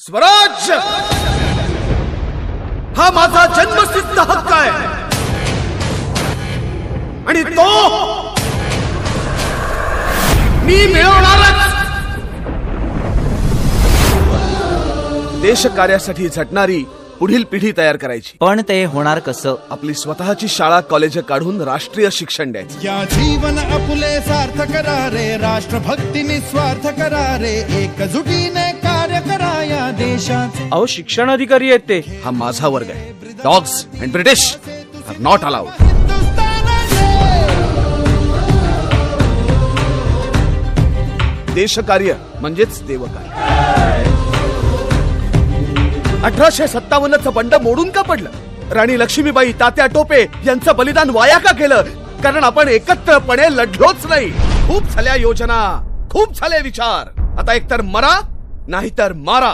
स्वराज्य हा माझा जन्मसिद्ध हक्क आहे आणि तो मी मिळवणारच। देशकार्यासाठी झटणारी पुढील पिढी तयार करायची, पण ते होणार कसं? आपली स्वतःची शाळा कॉलेज काढून राष्ट्रीय शिक्षण द्यायचं। या जीवन आपुले सार्थ करारे, राष्ट्रभक्ती निस्वार्थ करारे, एकजुटीने कार्य करा या देशात। अहो शिक्षण अधिकारी आहेत ते। हा माझा वर्ग आहे। Dogs and British are not allowed. देशकार्य म्हणजेच देवकार्य। 1857चं बंड मोडून का पडलं? राणी लक्ष्मीबाई, तात्या टोपे यांचं बलिदान वाया का केलं? कारण आपण एकत्रपणे लढलोच नाही। खूप झाल्या योजना, खूप झाले विचार, आता एकतर मरा नाहीतर मारा।